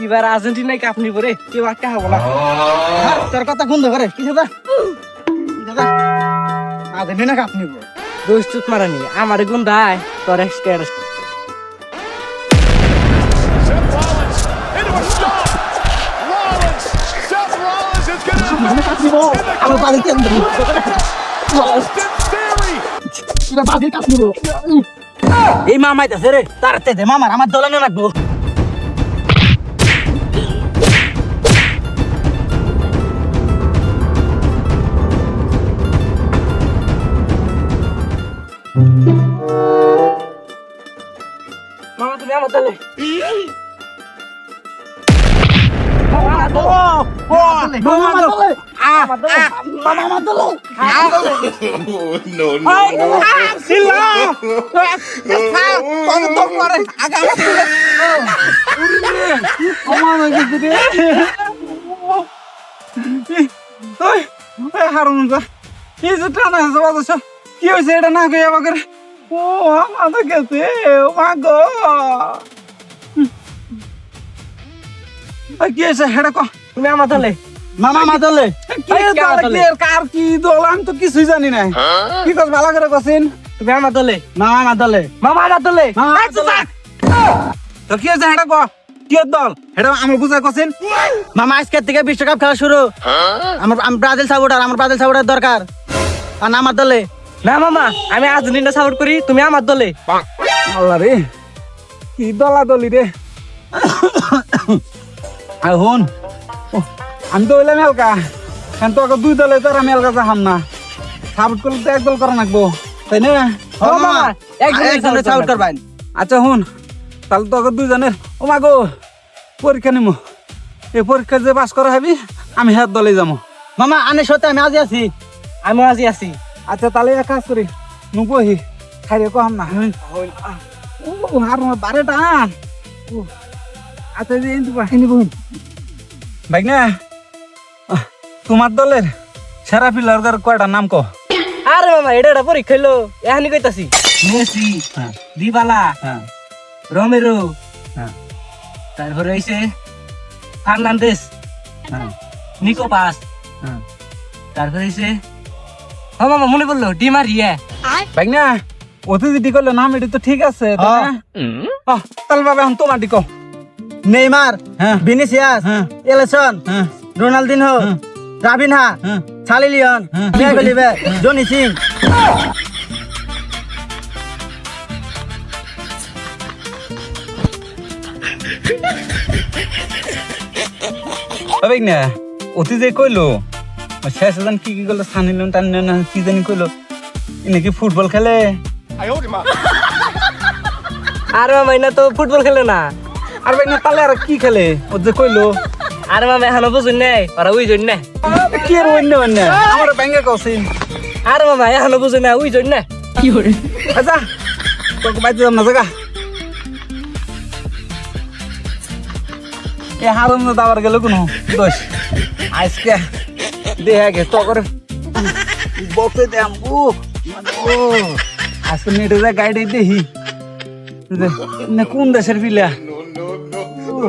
এবার আর্জেন্টিনায় কাপ নিব রে, কেউ আটকা হবো না। তোর কথা কোন ধরে কি দাদা আর্জেন্টিনা কাপ নিব দোষ চুত মারানি আমার গুণ দায় তোর status. Seth Rollins into a stop. Rollins. Seth Rollins is going to আমার বাড়ি কেন দেব Austin Theory. এটা বাড়ি কাপ নিব এই মামাইতাছে রে তারতে দে মামার আমার দলানো রাখবো মামা তুমি আমার দলে। কি হয়েছে এটা না গে আমাকে ও মাথা গেছে ও মা গো কি হয়েছে হেডা ক তুমি আমার দলে। মামা মাতালে কার কি দল আমি তো কিছুই জানি না কি কস ভালো করে কসিন তুমি আমার দলে। মামা মাতালে মামা আমার দলে। তো কি হয়েছে হেডা ক কি দল হেডা আমি বুঝা কসিন মামা আজকে থেকে বিশ্বকাপ খেলা শুরু আমি ব্রাজিল সাপোর্টার আমার ব্রাজিল সাপোর্টার দরকার আর না আমার দলে না মামা আমি আর্জেন্টিনা সাপোর্ট করি, তুমি আমার দলে। আল্লাহ রে কি দলা দলি রে এখন আমি তো হইলাম এলকা এখন তো দুই দলে তো আর আমি এলকা যাহাম না সাপোর্ট করলে তো এক দল করা লাগবো তাই না একজনের সাপোর্ট করবেন আচ্ছা হুন তাহলে তো দুইজনের ও মা গো পরীক্ষা নিম এই পরীক্ষা যে পাস করা হবি আমি হের দলে যাবো মামা আনে সত্যি আমি আজই আছি আমি আজি আছি। আচ্ছা তাহলে এক কাজ করি নুবহি খাইরে কম না ও আর বারে টান আচ্ছা যে এনতু বাহিনী বহিন ভাই না তোমার দলের সেরা প্লেয়ার কয়টা নাম কো আরে মামা এটা পরীক্ষা হইলো এখানি কইতাছি। মেসি, দিবালা, রোমেরো, তারপরে হইছে ফার্নান্দেস, নিকো পাস, তারপরে হইছে ও মামা মনে পড়লো ডি মারিয়া। ভাই না ওতে যদি করলো নাম এটা তো ঠিক আছে তাহলে বাবা এখন তোমার দিকো Neymar Vinicius Alisson Ronaldinho Robinho Sunny Leone Mia Khalifa Johnny Sins ভাই না ওতে যে কইলো শেষ জন কি কি করলো সানিলেন টানিলেন কি জানি কইলো নাকি ফুটবল খেলে I owed him up. আরে মামা এটা তো ফুটবল খেলে না। আর ভাই না তাহলে আর কি খেলে ও যে কইলো আরে মামা এখনো বুঝুন নাই ওরা ওই জন্য না। কি আর অন্য অন্য আমার ব্যাংকে কসিন আরে মামা এখনো বুঝুন না ওই জন্য না। কি করে আচ্ছা তোকে বাইতে যাম না জায়গা এ হারুন দাবার গেল কোনো দোষ আজকে দেহা গে তো করে বলতে দেম ও ও আজকে নেটে যা গাইড দেহি না কোন দেশের পিলা No, no, no. ও